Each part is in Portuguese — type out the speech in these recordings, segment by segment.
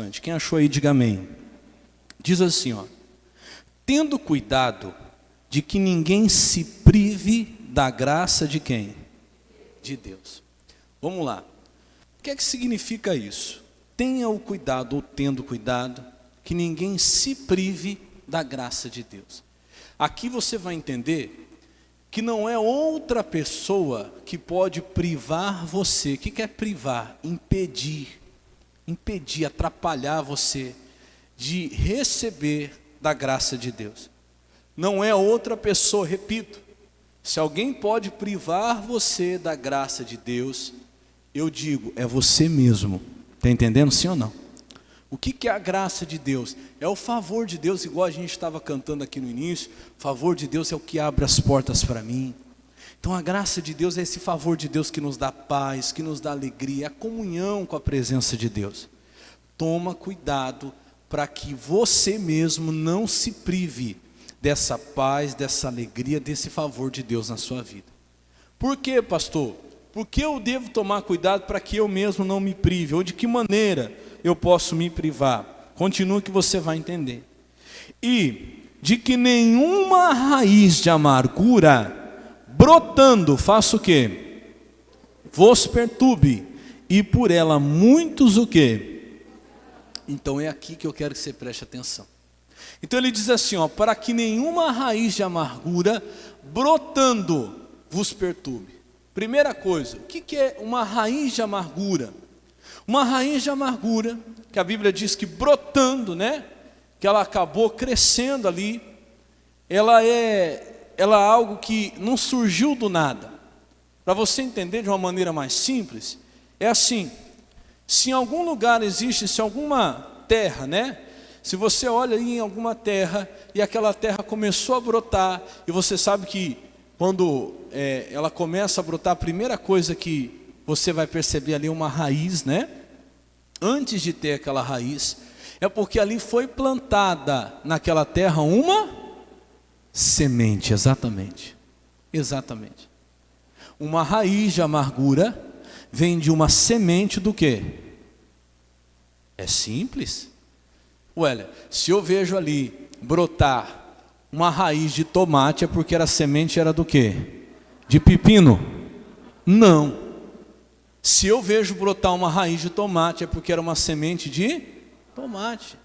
bastante. Quem achou aí, diga amém. Diz assim, ó: tendo cuidado de que ninguém se prive da graça de quem? De Deus. Vamos lá. O que é que significa isso? Tenha o cuidado, ou tendo cuidado, que ninguém se prive da graça de Deus. Aqui você vai entender que não é outra pessoa que pode privar você. O que é privar? Impedir, atrapalhar você de receber da graça de Deus. Não é outra pessoa, repito. Se alguém pode privar você da graça de Deus, eu digo, é você mesmo. Está entendendo, sim ou não? O que é a graça de Deus? É o favor de Deus, igual a gente estava cantando aqui no início. O favor de Deus é o que abre as portas para mim. Então a graça de Deus é esse favor de Deus que nos dá paz, que nos dá alegria, a comunhão com a presença de Deus. Toma cuidado para que você mesmo não se prive dessa paz, dessa alegria, desse favor de Deus na sua vida. Por quê, pastor? Por que eu devo tomar cuidado para que eu mesmo não me prive? Ou de que maneira eu posso me privar? Continua que você vai entender. E de que nenhuma raiz de amargura brotando, faça o quê? Vos perturbe, e por ela muitos o quê? Então é aqui que eu quero que você preste atenção. Então ele diz assim, ó: para que nenhuma raiz de amargura brotando vos perturbe. Primeira coisa, o que é uma raiz de amargura? Uma raiz de amargura, que a Bíblia diz que brotando, né? Que ela acabou crescendo ali, ela é algo que não surgiu do nada. Para você entender de uma maneira mais simples, é assim: se em algum lugar existe, se alguma terra, né? Se você olha aí em alguma terra e aquela terra começou a brotar, e você sabe que quando ela começa a brotar, a primeira coisa que você vai perceber ali é uma raiz, né? Antes de ter aquela raiz, é porque ali foi plantada naquela terra uma semente, exatamente. Uma raiz de amargura vem de uma semente do quê? É simples. Olha, se eu vejo ali brotar uma raiz de tomate, é porque a semente era do quê? De pepino? Não. Se eu vejo brotar uma raiz de tomate, é porque era uma semente de tomate.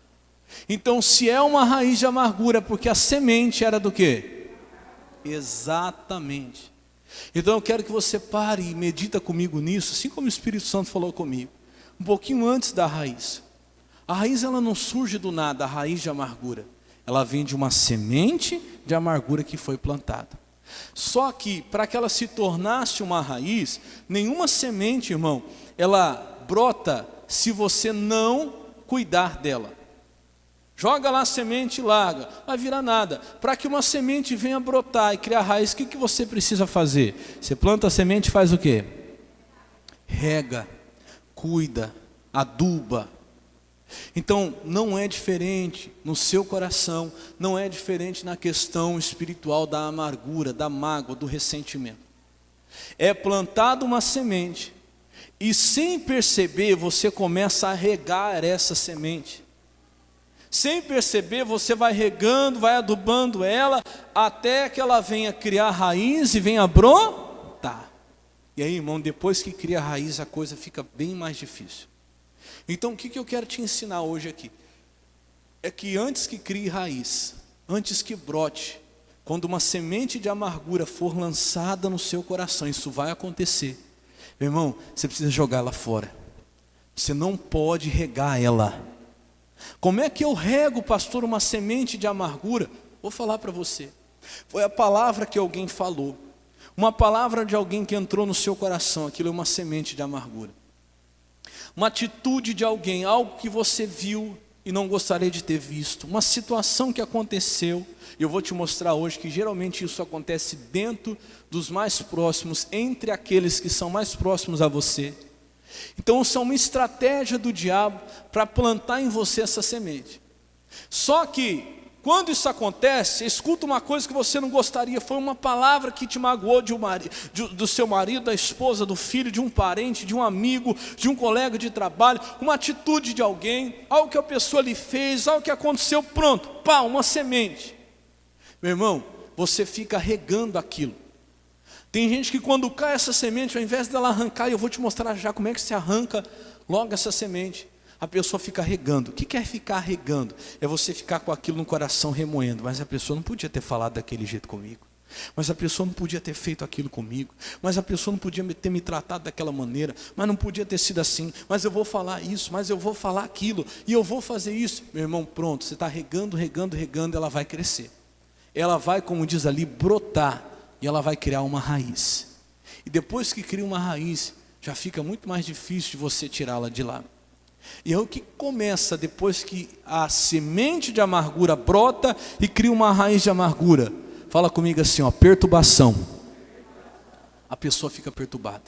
Então, se é uma raiz de amargura, é porque a semente era do quê? Exatamente. Então eu quero que você pare e medita comigo nisso, assim como o Espírito Santo falou comigo, um pouquinho antes da raiz. A raiz, ela não surge do nada, a raiz de amargura. Ela vem de uma semente de amargura que foi plantada. Só que, para que ela se tornasse uma raiz, nenhuma semente, irmão, ela brota se você não cuidar dela. Joga lá a semente e larga, vai virar nada. Para que uma semente venha brotar e criar raiz, o que você precisa fazer? Você planta a semente e faz o quê? Rega, cuida, aduba. Então não é diferente no seu coração, não é diferente na questão espiritual da amargura, da mágoa, do ressentimento. É plantada uma semente e sem perceber você começa a regar essa semente. Sem perceber você vai regando, vai adubando ela até que ela venha criar raiz e venha brotar. E aí, irmão, depois que cria raiz a coisa fica bem mais difícil. Então o que eu quero te ensinar hoje aqui? É que antes que crie raiz, antes que brote, quando uma semente de amargura for lançada no seu coração, isso vai acontecer. Meu irmão, você precisa jogar ela fora. Você não pode regar ela. Como é que eu rego, pastor, uma semente de amargura? Vou falar para você. Foi a palavra que alguém falou. Uma palavra de alguém que entrou no seu coração. Aquilo é uma semente de amargura. Uma atitude de alguém, algo que você viu e não gostaria de ter visto. Uma situação que aconteceu. E eu vou te mostrar hoje que geralmente isso acontece dentro dos mais próximos, entre aqueles que são mais próximos a você. Então isso é uma estratégia do diabo para plantar em você essa semente. Só que Quando isso acontece, escuta uma coisa que você não gostaria, foi uma palavra que te magoou do seu marido, da esposa, do filho, de um parente, de um amigo, de um colega de trabalho, uma atitude de alguém, algo que a pessoa lhe fez, algo que aconteceu, pronto, pá, uma semente. Meu irmão, você fica regando aquilo. Tem gente que quando cai essa semente, ao invés dela arrancar, e eu vou te mostrar já como é que se arranca logo essa semente, a pessoa fica regando. O que é ficar regando? É você ficar com aquilo no coração remoendo. Mas a pessoa não podia ter falado daquele jeito comigo. Mas a pessoa não podia ter feito aquilo comigo. Mas a pessoa não podia ter me tratado daquela maneira. Mas não podia ter sido assim. Mas eu vou falar isso, mas eu vou falar aquilo. E eu vou fazer isso. Meu irmão, pronto, você está regando, ela vai crescer. Ela vai, como diz ali, brotar. E ela vai criar uma raiz. E depois que cria uma raiz, já fica muito mais difícil de você tirá-la de lá. E é o que começa depois que a semente de amargura brota e cria uma raiz de amargura. Fala comigo assim, ó, perturbação. A pessoa fica perturbada.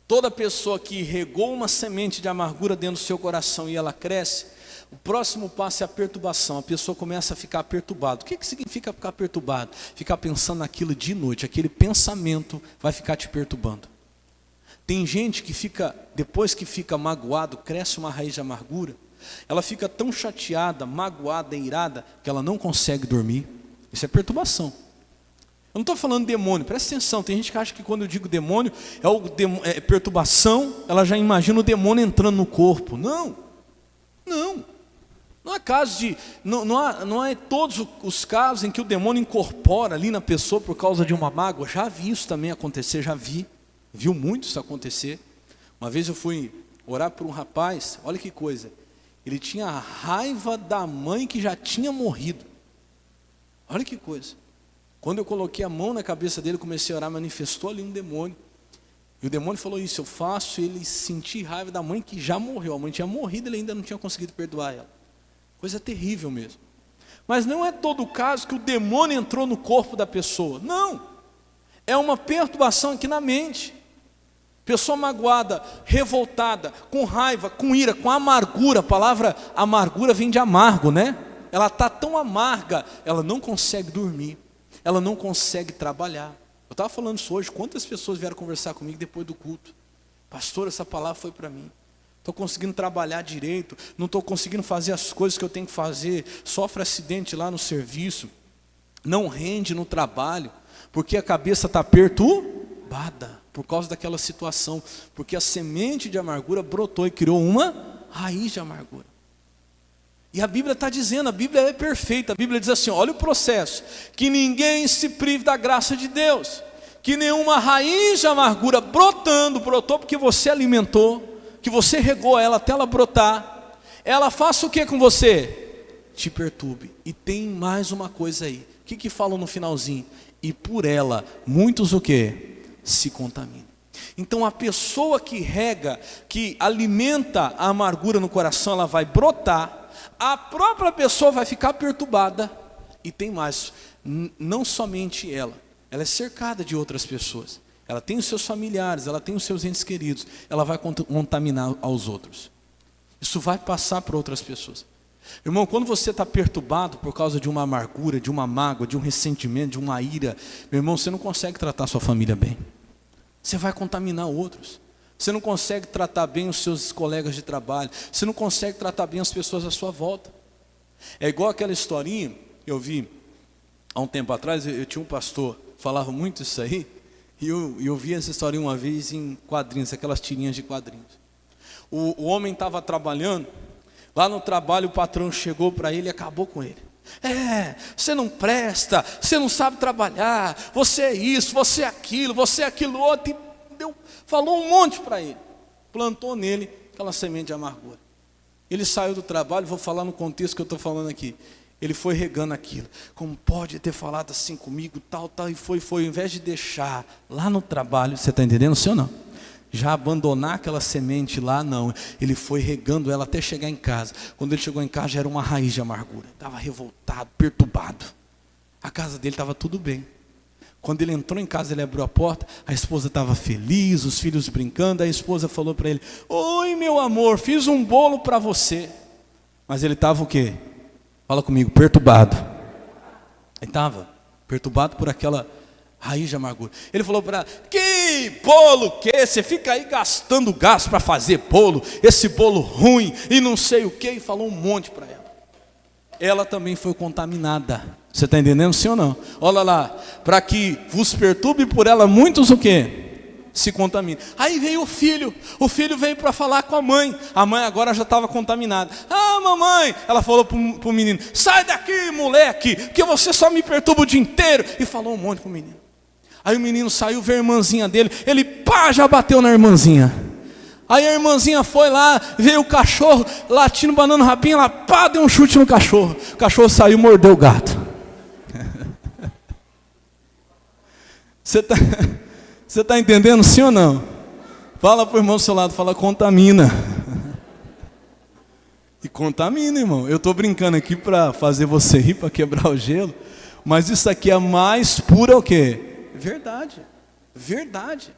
Toda pessoa que regou uma semente de amargura dentro do seu coração e ela cresce, o próximo passo é a perturbação. A pessoa começa a ficar perturbada. O que significa ficar perturbado? Ficar pensando naquilo de noite. Aquele pensamento vai ficar te perturbando. Tem gente que fica, depois que fica magoado, cresce uma raiz de amargura, ela fica tão chateada, magoada, irada, que ela não consegue dormir. Isso é perturbação. Eu não estou falando demônio, presta atenção, tem gente que acha que quando eu digo demônio, é perturbação, ela já imagina o demônio entrando no corpo. Não. Não há casos de, não é todos os casos em que o demônio incorpora ali na pessoa por causa de uma mágoa. Já vi isso também acontecer, viu muito isso acontecer. Uma vez eu fui orar por um rapaz, olha que coisa, ele tinha raiva da mãe que já tinha morrido. Olha que coisa. Quando eu coloquei a mão na cabeça dele, comecei a orar, manifestou ali um demônio. E o demônio falou isso, eu faço ele sentir raiva da mãe que já morreu. A mãe tinha morrido, ele ainda não tinha conseguido perdoar ela. Coisa terrível mesmo. Mas não é todo o caso que o demônio entrou no corpo da pessoa. Não. É uma perturbação aqui na mente. Pessoa magoada, revoltada, com raiva, com ira, com amargura. A palavra amargura vem de amargo, né? Ela está tão amarga, ela não consegue dormir. Ela não consegue trabalhar. Eu estava falando isso hoje, quantas pessoas vieram conversar comigo depois do culto? Pastor, essa palavra foi para mim. Estou conseguindo trabalhar direito, não estou conseguindo fazer as coisas que eu tenho que fazer, sofre acidente lá no serviço, não rende no trabalho, porque a cabeça está perturbada por causa daquela situação, porque a semente de amargura brotou e criou uma raiz de amargura. E a Bíblia está dizendo, a Bíblia é perfeita, a Bíblia diz assim, olha o processo, que ninguém se prive da graça de Deus, que nenhuma raiz de amargura brotou porque você alimentou, que você regou ela até ela brotar, ela faça o que com você? Te perturbe. E tem mais uma coisa aí, o que falam no finalzinho? E por ela, muitos o que? Se contaminam. Então a pessoa que rega, que alimenta a amargura no coração, ela vai brotar, a própria pessoa vai ficar perturbada, e tem mais, não somente ela é cercada de outras pessoas, ela tem os seus familiares, ela tem os seus entes queridos, ela vai contaminar aos outros, isso vai passar para outras pessoas. Irmão, quando você está perturbado por causa de uma amargura, de uma mágoa, de um ressentimento, de uma ira, meu irmão, você não consegue tratar sua família bem, você vai contaminar outros. Você não consegue tratar bem os seus colegas de trabalho. Você não consegue tratar bem as pessoas à sua volta. É igual aquela historinha, eu vi há um tempo atrás, eu tinha um pastor, falava muito isso aí, e eu vi essa historinha uma vez em quadrinhos, aquelas tirinhas de quadrinhos. O homem estava trabalhando, lá no trabalho o patrão chegou para ele e acabou com ele. Você não presta, você não sabe trabalhar, você é isso, você é aquilo outro, falou um monte para ele, plantou nele aquela semente de amargura. Ele saiu do trabalho, vou falar no contexto que eu estou falando aqui, ele foi regando aquilo, como pode ter falado assim comigo, tal, e foi, ao invés de deixar lá no trabalho, você está entendendo, sim ou não? Já abandonar aquela semente lá, não, ele foi regando ela até chegar em casa. Quando ele chegou em casa já era uma raiz de amargura, estava revoltado, perturbado, a casa dele estava tudo bem. Quando ele entrou em casa, ele abriu a porta, a esposa estava feliz, os filhos brincando, a esposa falou para ele, oi meu amor, fiz um bolo para você. Mas ele estava o quê? Fala comigo, perturbado. Ele estava perturbado por aquela raiz de amargura. Ele falou para ela: que bolo que você fica aí gastando gás para fazer bolo, esse bolo ruim e não sei o que, e falou um monte para ela. Ela também foi contaminada. Você está entendendo, sim ou não? Olha lá, para que vos perturbe por ela muitos o quê? Se contamina. Aí veio o filho veio para falar com a mãe agora já estava contaminada. Ah, mamãe, ela falou para o menino: sai daqui, moleque, porque você só me perturba o dia inteiro. E falou um monte para o menino. Aí o menino saiu, veio a irmãzinha dele, ele pá, já bateu na irmãzinha. Aí a irmãzinha foi lá, veio o cachorro latindo, banando o rabinho, ela pá, deu um chute no cachorro. O cachorro saiu, mordeu o gato. Você está entendendo, sim ou não? Fala para o irmão do seu lado, fala: contamina. E contamina, irmão. Eu estou brincando aqui para fazer você rir, para quebrar o gelo. Mas isso aqui é mais pura o quê? Verdade. Verdade.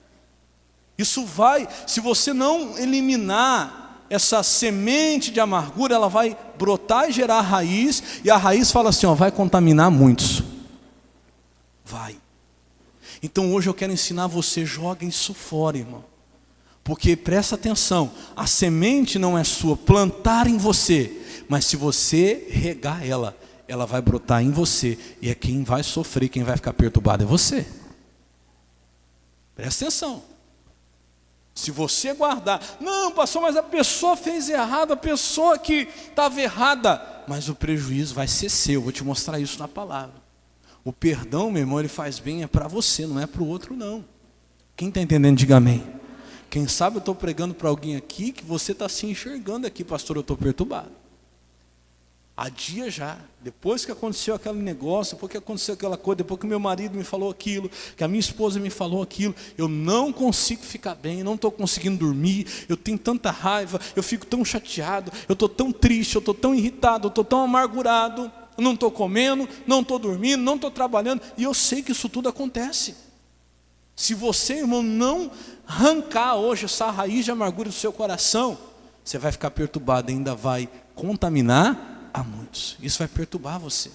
Isso vai, se você não eliminar essa semente de amargura, ela vai brotar e gerar raiz. E a raiz fala assim, ó, vai contaminar muitos. Vai. Então hoje eu quero ensinar você: joga isso fora, irmão. Porque presta atenção, a semente não é sua, plantar em você. Mas se você regar ela, ela vai brotar em você. E é quem vai sofrer, quem vai ficar perturbado é você. Presta atenção. Se você guardar: não, pastor, mas a pessoa fez errado, a pessoa que estava errada. Mas o prejuízo vai ser seu, vou te mostrar isso na palavra. O perdão, meu irmão, ele faz bem, é para você, não é para o outro não. Quem está entendendo, diga amém. Quem sabe eu estou pregando para alguém aqui que você está se enxergando aqui: pastor, eu estou perturbado. Há dias já, depois que aconteceu aquele negócio, depois que aconteceu aquela coisa, depois que meu marido me falou aquilo, que a minha esposa me falou aquilo, eu não consigo ficar bem, não estou conseguindo dormir, eu tenho tanta raiva, eu fico tão chateado, eu estou tão triste, eu estou tão irritado, eu estou tão amargurado. Não estou comendo, não estou dormindo, não estou trabalhando. E eu sei que isso tudo acontece. Se você, irmão, não arrancar hoje essa raiz de amargura do seu coração, você vai ficar perturbado, ainda vai contaminar a muitos. Isso vai perturbar você.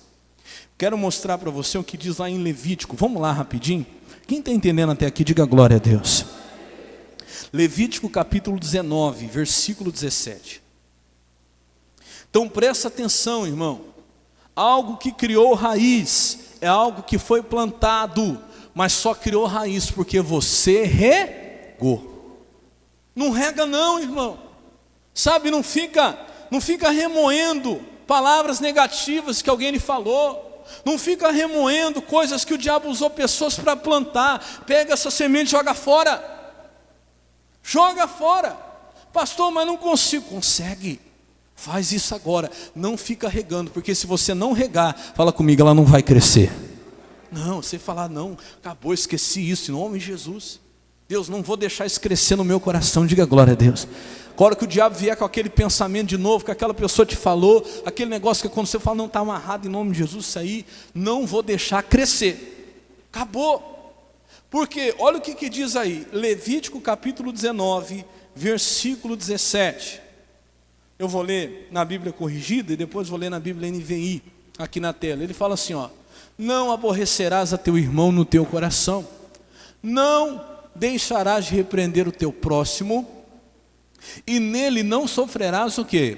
Quero mostrar para você o que diz lá em Levítico. Vamos lá rapidinho. Quem está entendendo até aqui, diga glória a Deus. Levítico capítulo 19, versículo 17. Então presta atenção, irmão. Algo que criou raiz é algo que foi plantado, mas só criou raiz porque você regou. Não rega não, irmão. Sabe, não fica remoendo palavras negativas que alguém lhe falou. Não fica remoendo coisas que o diabo usou pessoas para plantar. Pega essa semente e joga fora. Joga fora. Pastor, mas não consigo. Consegue. Faz isso agora, não fica regando, porque se você não regar, fala comigo, ela não vai crescer. Não, você falar: não, acabou, esqueci isso, em nome de Jesus. Deus, não vou deixar isso crescer no meu coração, diga glória a Deus. Agora que o diabo vier com aquele pensamento de novo, que aquela pessoa te falou, aquele negócio que quando você fala: não, está amarrado em nome de Jesus, isso aí, não vou deixar crescer. Acabou. Porque, olha o que diz aí, Levítico capítulo 19, versículo 17. Eu vou ler na Bíblia corrigida e depois vou ler na Bíblia NVI, aqui na tela. Ele fala assim, ó: não aborrecerás a teu irmão no teu coração, não deixarás de repreender o teu próximo, e nele não sofrerás o quê?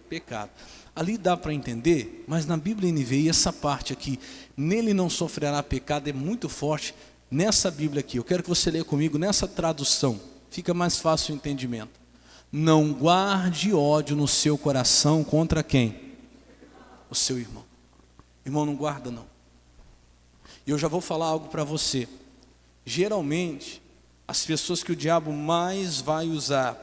Pecado. Ali dá para entender, mas na Bíblia NVI, essa parte aqui, nele não sofrerá pecado, é muito forte nessa Bíblia aqui. Eu quero que você leia comigo nessa tradução, fica mais fácil o entendimento. Não guarde ódio no seu coração contra quem? O seu irmão. Irmão, não guarda não. E eu já vou falar algo para você. Geralmente, as pessoas que o diabo mais vai usar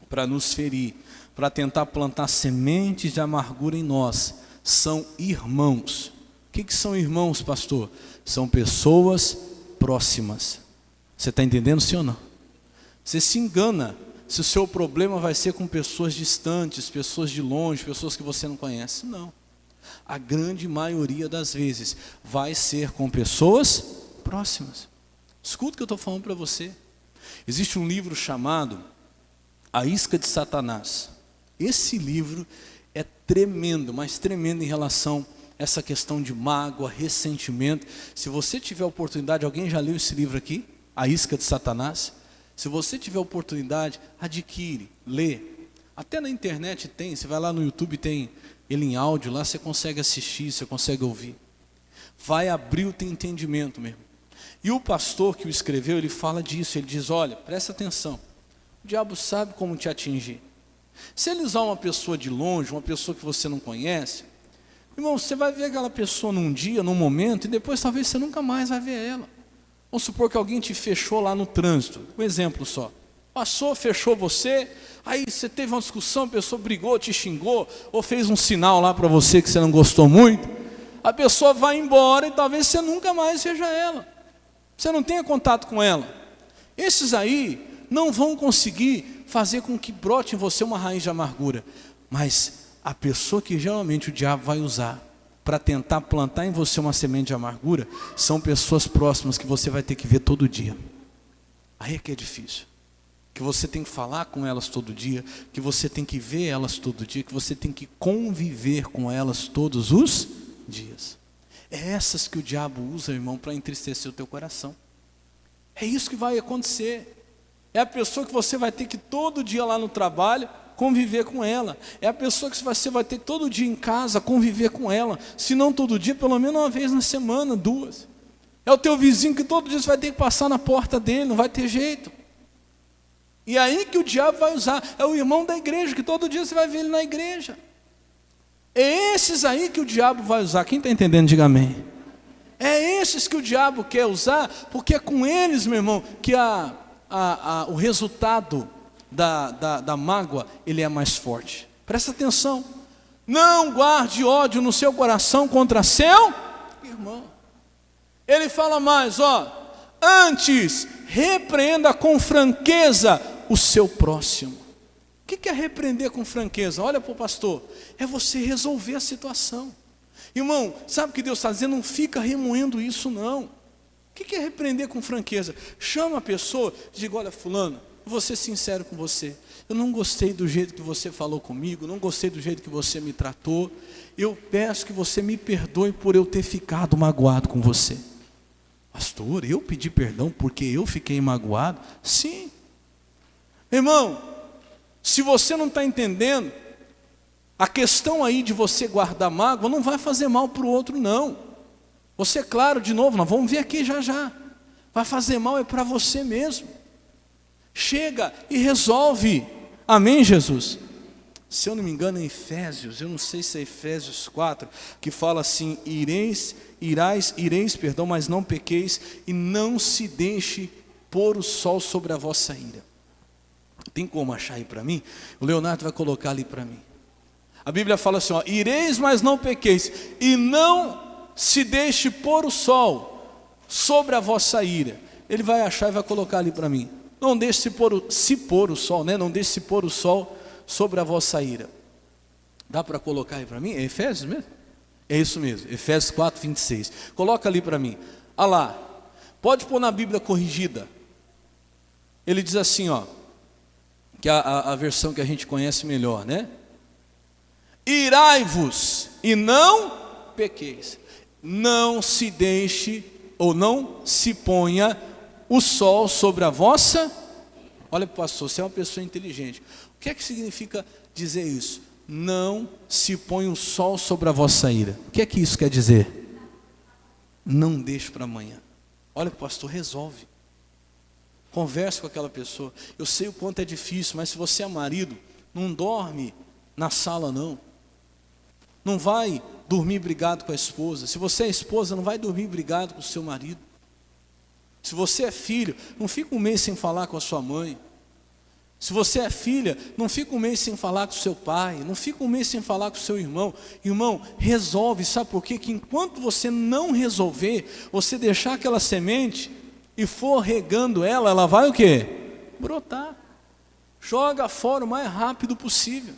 para nos ferir, para tentar plantar sementes de amargura em nós, são irmãos. O que são irmãos, pastor? São pessoas próximas. Você está entendendo, sim ou não? Você se engana se o seu problema vai ser com pessoas distantes, pessoas de longe, pessoas que você não conhece. Não. A grande maioria das vezes vai ser com pessoas próximas. Escuta o que eu estou falando para você. Existe um livro chamado A Isca de Satanás. Esse livro é tremendo, mas tremendo em relação a essa questão de mágoa, ressentimento. Se você tiver oportunidade, alguém já leu esse livro aqui? A Isca de Satanás? Se você tiver oportunidade, adquire, lê. Até na internet tem, você vai lá no YouTube, tem ele em áudio, lá você consegue assistir, você consegue ouvir. Vai abrir o teu entendimento mesmo. E o pastor que o escreveu, ele fala disso, ele diz, olha, presta atenção, o diabo sabe como te atingir. Se ele usar uma pessoa de longe, uma pessoa que você não conhece, irmão, você vai ver aquela pessoa num dia, num momento, e depois talvez você nunca mais vai ver ela. Vamos supor que alguém te fechou lá no trânsito, um exemplo só. Passou, fechou você, aí você teve uma discussão, a pessoa brigou, te xingou, ou fez um sinal lá para você que você não gostou muito. A pessoa vai embora e talvez você nunca mais veja ela. Você não tenha contato com ela. Esses aí não vão conseguir fazer com que brote em você uma raiz de amargura. Mas a pessoa que geralmente o diabo vai usar para tentar plantar em você uma semente de amargura, são pessoas próximas que você vai ter que ver todo dia. Aí é que é difícil. Que você tem que falar com elas todo dia, que você tem que ver elas todo dia, que você tem que conviver com elas todos os dias. É essas que o diabo usa, irmão, para entristecer o teu coração. É isso que vai acontecer. É a pessoa que você vai ter que todo dia lá no trabalho conviver com ela. É a pessoa que você vai ter todo dia em casa conviver com ela. Se não todo dia, pelo menos uma vez na semana, 2. É o teu vizinho que todo dia você vai ter que passar na porta dele, não vai ter jeito. E aí que o diabo vai usar. É o irmão da igreja, que todo dia você vai ver ele na igreja. É esses aí que o diabo vai usar. Quem está entendendo, diga amém. É esses que o diabo quer usar, porque é com eles, meu irmão, que o resultado da mágoa, ele é mais forte. Presta atenção. Não guarde ódio no seu coração contra seu irmão. Ele fala mais, antes repreenda com franqueza o seu próximo. O que é repreender com franqueza? Olha para o pastor, é você resolver a situação. Irmão, sabe o que Deus está dizendo? Não fica remoendo isso não. O que é repreender com franqueza? Chama a pessoa e diga, olha fulano, vou ser sincero com você. Eu não gostei do jeito que você falou comigo, não gostei do jeito que você me tratou. Eu peço que você me perdoe por eu ter ficado magoado com você. Pastor, eu pedi perdão porque eu fiquei magoado? Sim. Irmão, se você não está entendendo, a questão aí de você guardar mágoa não vai fazer mal para o outro não. Você, claro, de novo, nós vamos ver aqui já. Vai fazer mal é para você mesmo. Chega e resolve. Amém, Jesus? Se eu não me engano, em Efésios, eu não sei se é Efésios 4, que fala assim, ireis, mas não pequeis, e não se deixe pôr o sol sobre a vossa ira. Tem como achar aí para mim? O Leonardo vai colocar ali para mim. A Bíblia fala assim, ireis, mas não pequeis, e não se deixe pôr o sol sobre a vossa ira. Ele vai achar e vai colocar ali para mim. Não deixe se pôr o sol, né? Não deixe se pôr o sol sobre a vossa ira. Dá para colocar aí para mim? É Efésios mesmo? É isso mesmo, Efésios 4, 26. Coloca ali para mim. Olha lá, pode pôr na Bíblia corrigida. Ele diz assim, que é a versão que a gente conhece melhor, né? Irai-vos e não pequeis. Não se deixe ou não se ponha o sol sobre a vossa. Olha para o pastor, você é uma pessoa inteligente. O que é que significa dizer isso? Não se põe o sol sobre a vossa ira. O que é que isso quer dizer? Não deixe para amanhã. Olha para o pastor, resolve. Converse com aquela pessoa. Eu sei o quanto é difícil, mas se você é marido, não dorme na sala não. Não vai dormir brigado com a esposa. Se você é esposa, não vai dormir brigado com o seu marido. Se você é filho, não fica um mês sem falar com a sua mãe. Se você é filha, não fica um mês sem falar com o seu pai. Não fica um mês sem falar com o seu irmão. Irmão, resolve. Sabe por quê? Que enquanto você não resolver, você deixar aquela semente e for regando ela vai o quê? Brotar. Joga fora o mais rápido possível.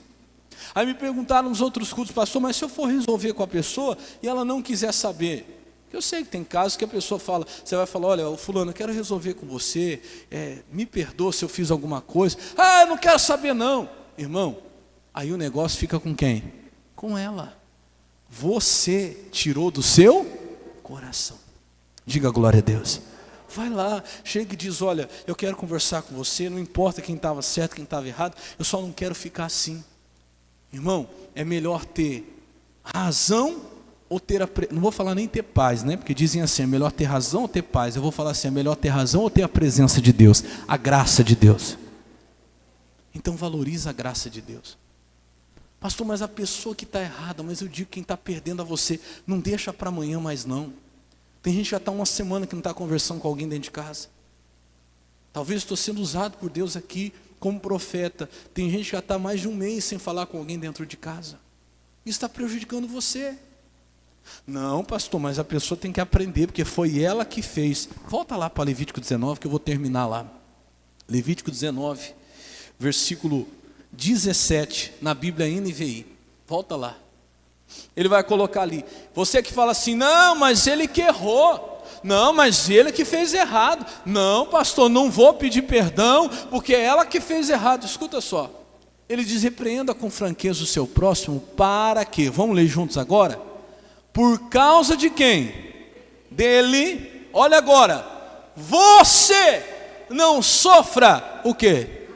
Aí me perguntaram nos outros cultos, pastor, mas se eu for resolver com a pessoa e ela não quiser saber? Eu sei que tem casos que a pessoa fala, você vai falar, olha, fulano, eu quero resolver com você, me perdoa se eu fiz alguma coisa. Eu não quero saber não. Irmão, aí o negócio fica com quem? com ela. Você tirou do seu coração. Diga glória a Deus. Vai lá, chega e diz: olha, eu quero conversar com você, não importa quem estava certo, quem estava errado, eu só não quero ficar assim. Irmão, é melhor ter razão ou ter não vou falar nem ter paz, né? Porque dizem assim, é melhor ter razão ou ter paz. Eu vou falar assim, é melhor ter razão ou ter a presença de Deus, a graça de Deus. Então valoriza a graça de Deus. Pastor, mas a pessoa que está errada, mas eu digo quem está perdendo a você, não deixa para amanhã mais não. Tem gente que já está uma semana que não está conversando com alguém dentro de casa. Talvez estou sendo usado por Deus aqui como profeta. Tem gente que já está mais de um mês sem falar com alguém dentro de casa. Isso está prejudicando você. Não, pastor, mas a pessoa tem que aprender, porque foi ela que fez. Volta lá para Levítico 19, que eu vou terminar lá. Levítico 19, versículo 17, na Bíblia NVI. Volta lá. Ele vai colocar ali. Você que fala assim, não, mas ele que errou. Não, mas ele que fez errado. Não, pastor, não vou pedir perdão, porque é ela que fez errado. Escuta só. Ele diz, repreenda com franqueza o seu próximo, para quê? Vamos ler juntos agora? Por causa de quem? Dele. Olha agora. Você não sofra o quê?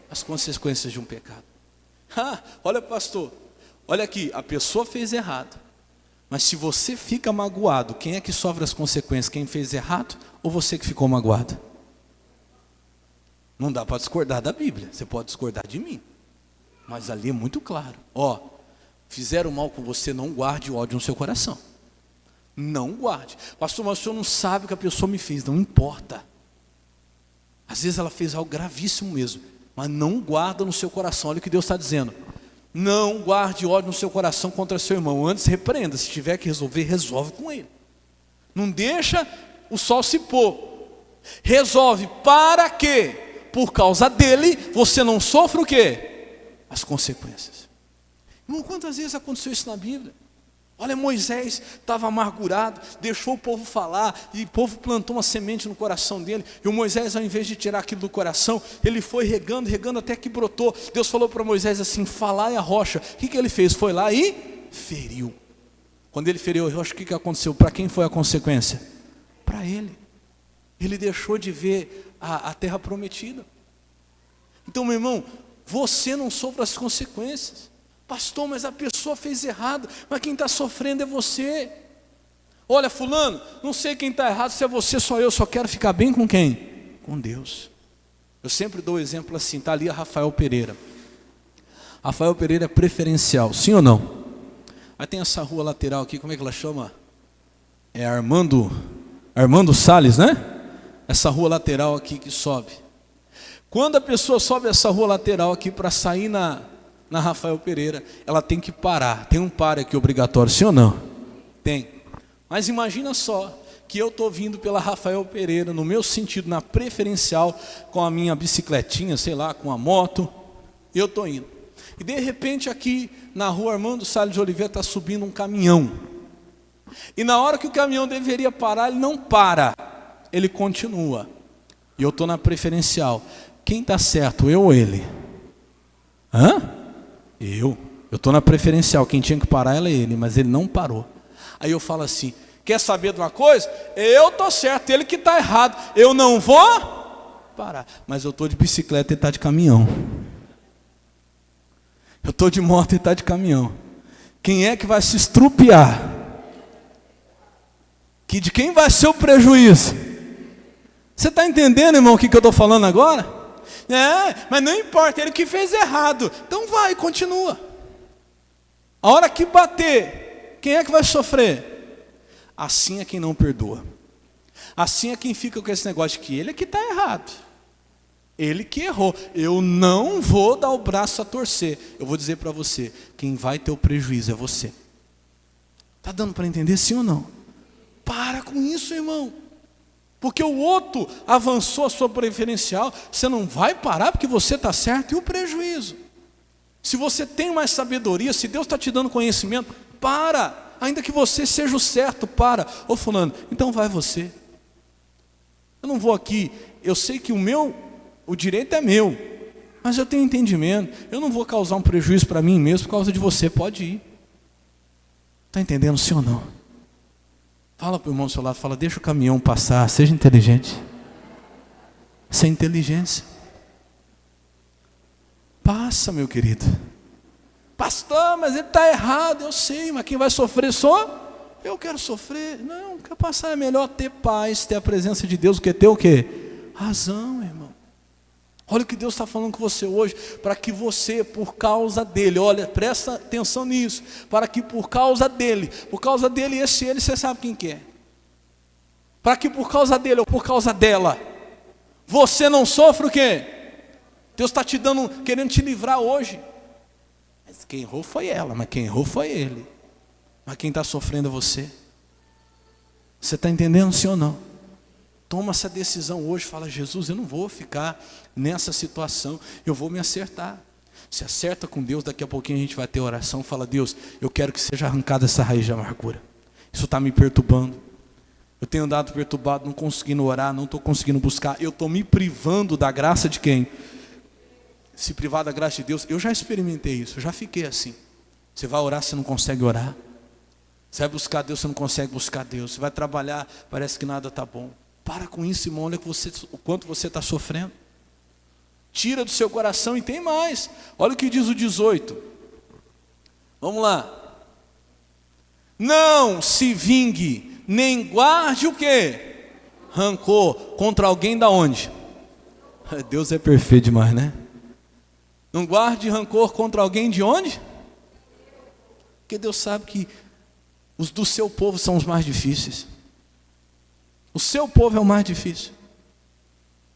As consequências de um pecado. Olha, pastor. Olha aqui, a pessoa fez errado. Mas se você fica magoado, quem é que sofre as consequências? Quem fez errado ou você que ficou magoado? Não dá para discordar da Bíblia. Você pode discordar de mim. Mas ali é muito claro. Ó, fizeram mal com você, não guarde ódio no seu coração. Não guarde. Pastor, mas o senhor não sabe o que a pessoa me fez. Não importa. Às vezes ela fez algo gravíssimo mesmo. Mas não guarda no seu coração. Olha o que Deus está dizendo. Não guarde ódio no seu coração contra seu irmão. Antes repreenda. Se tiver que resolver, resolve com ele. Não deixa o sol se pôr. Resolve para que, por causa dele, você não sofra o quê? As consequências. Irmão, quantas vezes aconteceu isso na Bíblia? Olha, Moisés estava amargurado, deixou o povo falar, e o povo plantou uma semente no coração dele, e o Moisés, ao invés de tirar aquilo do coração, ele foi regando, regando até que brotou. Deus falou para Moisés assim, falai a rocha. O que ele fez? Foi lá e feriu. Quando ele feriu a rocha, o que aconteceu? Para quem foi a consequência? Para ele. Ele deixou de ver a terra prometida. Então, meu irmão, você não sofre as consequências. Pastor, mas a pessoa fez errado, mas quem está sofrendo é você. Olha, fulano, não sei quem está errado, se é você, só eu, só quero ficar bem com quem? Com Deus. Eu sempre dou o exemplo assim, está ali a Rafael Pereira. Rafael Pereira é preferencial, sim ou não? Aí tem essa rua lateral aqui, como é que ela chama? É Armando Salles, né? Essa rua lateral aqui que sobe. Quando a pessoa sobe essa rua lateral aqui para sair na Rafael Pereira, ela tem que parar. Tem um pare aqui obrigatório, sim ou não? Tem. Mas imagina só que eu estou vindo pela Rafael Pereira, no meu sentido, na preferencial, com a minha bicicletinha, sei lá, com a moto, e eu estou indo. E de repente aqui na rua Armando Salles de Oliveira está subindo um caminhão. E na hora que o caminhão deveria parar, ele não para, ele continua. E eu estou na preferencial. Quem está certo, eu ou ele? Eu estou na preferencial, quem tinha que parar era ele, mas ele não parou. Aí eu falo assim, quer saber de uma coisa? Eu estou certo, ele que está errado, eu não vou parar. Mas eu estou de bicicleta e ele está de caminhão. Eu estou de moto e ele está de caminhão. Quem é que vai se estrupiar? De quem vai ser o prejuízo? Você está entendendo, irmão, o que eu estou falando agora? Mas não importa, ele que fez errado. Então vai, continua. A hora que bater, quem é que vai sofrer? Assim é quem não perdoa. Assim é quem fica com esse negócio de que ele é que está errado. Ele que errou. Eu não vou dar o braço a torcer. Eu vou dizer para você, quem vai ter o prejuízo é você. Está dando para entender sim ou não? Para com isso, irmão. Porque o outro avançou a sua preferencial, você não vai parar porque você está certo, e o prejuízo? Se você tem mais sabedoria, se Deus está te dando conhecimento, para, ainda que você seja o certo, para. Ô fulano, então vai você. Eu não vou aqui, eu sei que o direito é meu, mas eu tenho entendimento, eu não vou causar um prejuízo para mim mesmo por causa de você, pode ir. Está entendendo, sim ou não? Fala para o irmão do seu lado, fala, deixa o caminhão passar, seja inteligente. Sem inteligência. Passa, meu querido. Pastor, mas ele está errado, eu sei, mas quem vai sofrer sou eu. Quero sofrer. Não, quer passar, é melhor ter paz, ter a presença de Deus, do que ter o quê? Razão, irmão. Olha o que Deus está falando com você hoje, para que você, por causa dele, olha, presta atenção nisso, para que por causa dele, esse ele, você sabe quem que é. Para que por causa dele ou por causa dela, você não sofra o quê? Deus está te dando, querendo te livrar hoje. Mas quem errou foi ela, mas quem errou foi ele. Mas quem está sofrendo é você. Você está entendendo, sim ou não? Toma essa decisão hoje, fala, Jesus, eu não vou ficar nessa situação, eu vou me acertar. Se acerta com Deus, daqui a pouquinho a gente vai ter oração, fala, Deus, eu quero que seja arrancada essa raiz de amargura. Isso está me perturbando. Eu tenho andado perturbado, não conseguindo orar, não estou conseguindo buscar, eu estou me privando da graça de quem? Se privar da graça de Deus, eu já experimentei isso, eu já fiquei assim. Você vai orar, você não consegue orar. Você vai buscar Deus, você não consegue buscar Deus. Você vai trabalhar, parece que nada está bom. Para com isso, irmão, olha o quanto você está sofrendo. Tira do seu coração e tem mais. Olha o que diz o 18. Vamos lá. Não se vingue, nem guarde o quê? Rancor contra alguém da onde? Deus é perfeito demais, né? Não guarde rancor contra alguém de onde? Porque Deus sabe que os do seu povo são os mais difíceis. O seu povo é o mais difícil.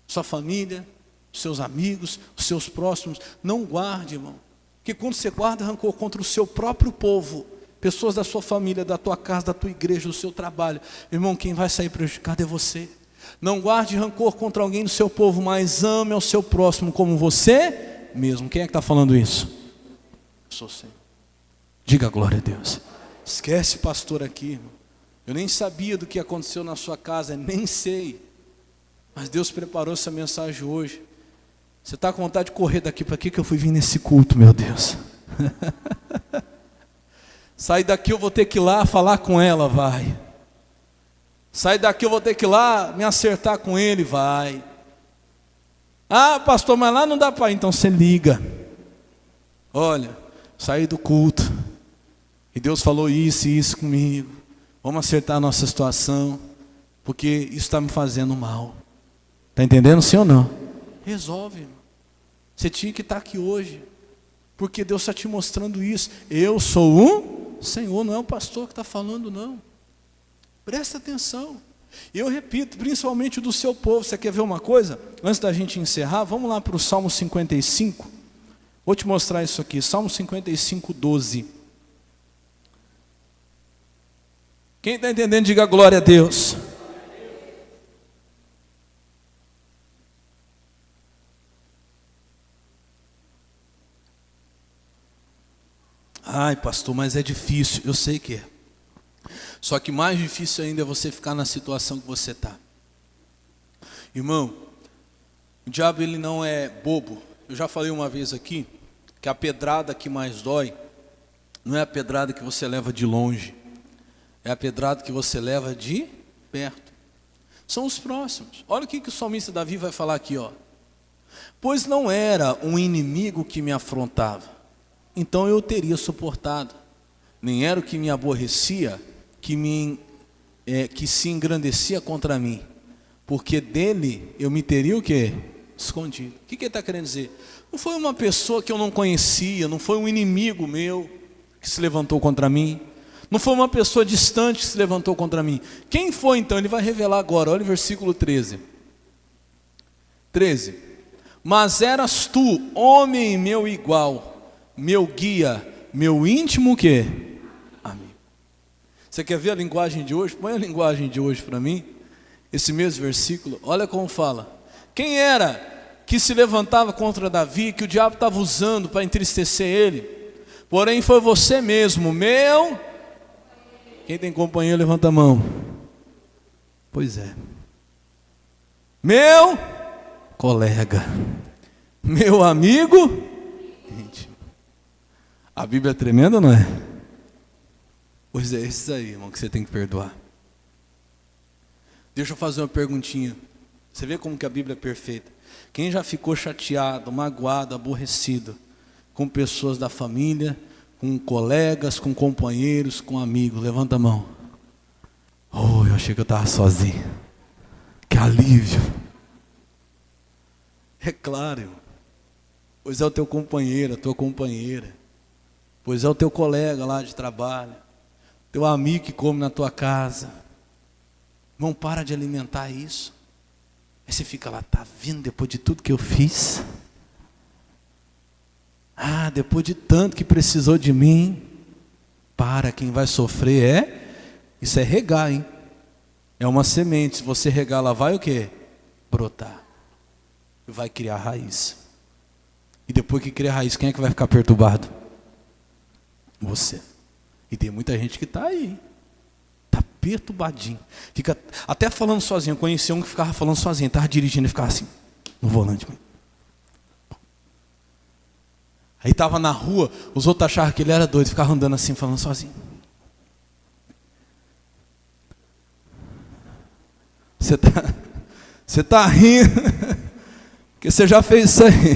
Sua família, os seus amigos, os seus próximos. Não guarde, irmão. Porque quando você guarda rancor contra o seu próprio povo, pessoas da sua família, da tua casa, da tua igreja, do seu trabalho, irmão, quem vai sair prejudicado é você. Não guarde rancor contra alguém do seu povo, mas ame ao seu próximo como você mesmo. Quem é que está falando isso? Eu sou o Senhor. Diga glória a Deus. Esquece pastor aqui, irmão. Eu nem sabia do que aconteceu na sua casa, nem sei. Mas Deus preparou essa mensagem hoje. Você está com vontade de correr daqui, para que eu fui vir nesse culto, meu Deus? Sair daqui eu vou ter que ir lá falar com ela, vai. Sair daqui eu vou ter que ir lá me acertar com ele, vai. Ah, pastor, mas lá não dá para ir, então você liga. Olha, saí do culto. E Deus falou isso e isso comigo. Vamos acertar a nossa situação, porque isso está me fazendo mal. Está entendendo, sim ou não? Resolve, irmão. Você tinha que estar aqui hoje, porque Deus está te mostrando isso. Eu sou um Senhor, não é o pastor que está falando, não. Presta atenção. Eu repito, principalmente do seu povo. Você quer ver uma coisa? Antes da gente encerrar, vamos lá para o Salmo 55. Vou te mostrar isso aqui, Salmo 55, 12. Quem está entendendo, diga glória a Deus. Ai, pastor, mas é difícil. Eu sei que é. Só que mais difícil ainda é você ficar na situação que você está. Irmão, o diabo ele não é bobo. Eu já falei uma vez aqui que a pedrada que mais dói não é a pedrada que você leva de longe. É a pedrada que você leva de perto. São os próximos. Olha o que o salmista Davi vai falar aqui, ó. Pois não era um inimigo que me afrontava, então eu teria suportado. Nem era o que me aborrecia, que se engrandecia contra mim, porque dele eu me teria o quê? Escondido. O que ele está querendo dizer? Não foi uma pessoa que eu não conhecia, não foi um inimigo meu que se levantou contra mim. Não foi uma pessoa distante que se levantou contra mim. Quem foi então? Ele vai revelar agora. Olha o versículo 13. 13. Mas eras tu, homem meu igual, meu guia, meu íntimo o quê? Amigo. Você quer ver a linguagem de hoje? Põe a linguagem de hoje para mim. Esse mesmo versículo. Olha como fala. Quem era que se levantava contra Davi, que o diabo estava usando para entristecer ele? Porém foi você mesmo, meu... Quem tem companhia, levanta a mão. Pois é. Meu colega, meu amigo íntimo. A Bíblia é tremenda, não é? Pois é, esses aí, irmão, que você tem que perdoar. Deixa eu fazer uma perguntinha. Você vê como que a Bíblia é perfeita. Quem já ficou chateado, magoado, aborrecido com pessoas da família, com colegas, com companheiros, com amigos? Levanta a mão. Oh, eu achei que eu estava sozinho. Que alívio. É claro, irmão. Pois é o teu companheiro, a tua companheira. Pois é o teu colega lá de trabalho. Teu amigo que come na tua casa. Irmão, para de alimentar isso. Aí você fica lá, tá vendo depois de tudo que eu fiz? Ah, depois de tanto que precisou de mim. Para, quem vai sofrer isso é regar, hein? É uma semente, se você regar, ela vai o quê? Brotar. E vai criar raiz. E depois que cria raiz, quem é que vai ficar perturbado? Você. E tem muita gente que está aí. Está perturbadinho. Fica até falando sozinho. Eu conheci um que ficava falando sozinho. Estava dirigindo e ficava assim, no volante. Aí estava na rua, os outros achavam que ele era doido. Ficava andando assim, falando sozinho. Você tá rindo, porque você já fez isso aí.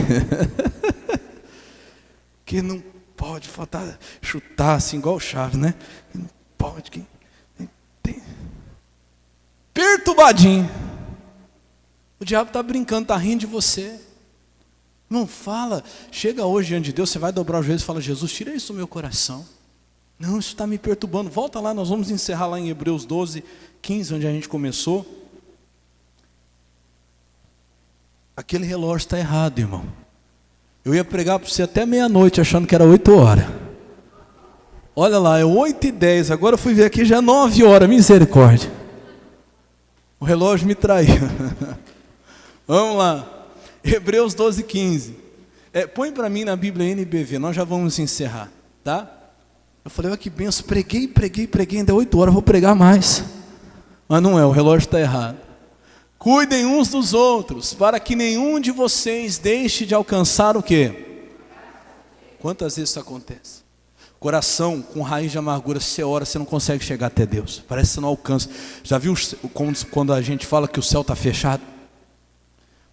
Que não pode faltar, chutar assim, igual o Chaves, né? Não pode. Tem. Perturbadinho. O diabo está brincando, está rindo de você. Não fala, chega hoje diante de Deus, você vai dobrar os joelhos e fala: Jesus, tira isso do meu coração. Não, isso está me perturbando. Volta lá, nós vamos encerrar lá em Hebreus 12, 15, onde a gente começou. Aquele relógio está errado, irmão. Eu ia pregar para você até meia-noite, achando que era 8 horas. Olha lá, é 8h10, agora eu fui ver aqui, já é 9 horas, misericórdia. O relógio me traiu. Vamos lá, Hebreus 12, 15. Põe para mim na Bíblia NBV, nós já vamos encerrar, tá? Eu falei, olha que benção, preguei, ainda é 8 horas, vou pregar mais. Mas não é, o relógio está errado. Cuidem uns dos outros, para que nenhum de vocês deixe de alcançar o quê? Quantas vezes isso acontece? Coração com raiz de amargura, você ora, você não consegue chegar até Deus. Parece que você não alcança. Já viu quando a gente fala que o céu está fechado?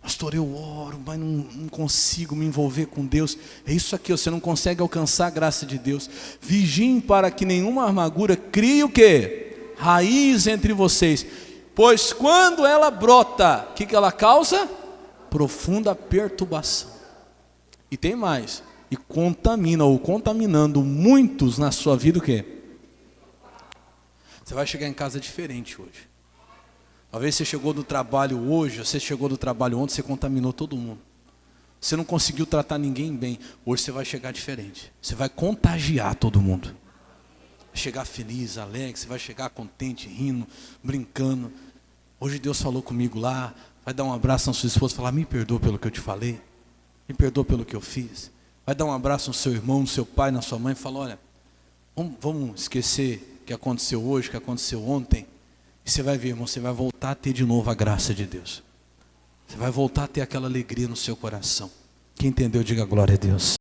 Pastor, eu oro, mas não consigo me envolver com Deus. É isso aqui, você não consegue alcançar a graça de Deus. Vigiem para que nenhuma amargura crie o quê? Raiz entre vocês. Pois quando ela brota, o que ela causa? Profunda perturbação. E tem mais. E contamina, ou contaminando muitos na sua vida, o quê? Você vai chegar em casa diferente hoje. Talvez você chegou do trabalho hoje, você chegou do trabalho ontem, você contaminou todo mundo. Você não conseguiu tratar ninguém bem. Hoje você vai chegar diferente. Você vai contagiar todo mundo. Vai chegar feliz, alegre, você vai chegar contente, rindo, brincando. Hoje Deus falou comigo lá, vai dar um abraço na sua esposa, falar: me perdoa pelo que eu te falei, me perdoa pelo que eu fiz. Vai dar um abraço no seu irmão, no seu pai, na sua mãe, e fala: olha, vamos esquecer o que aconteceu hoje, o que aconteceu ontem. E você vai ver, irmão, você vai voltar a ter de novo a graça de Deus. Você vai voltar a ter aquela alegria no seu coração. Quem entendeu, diga glória a Deus.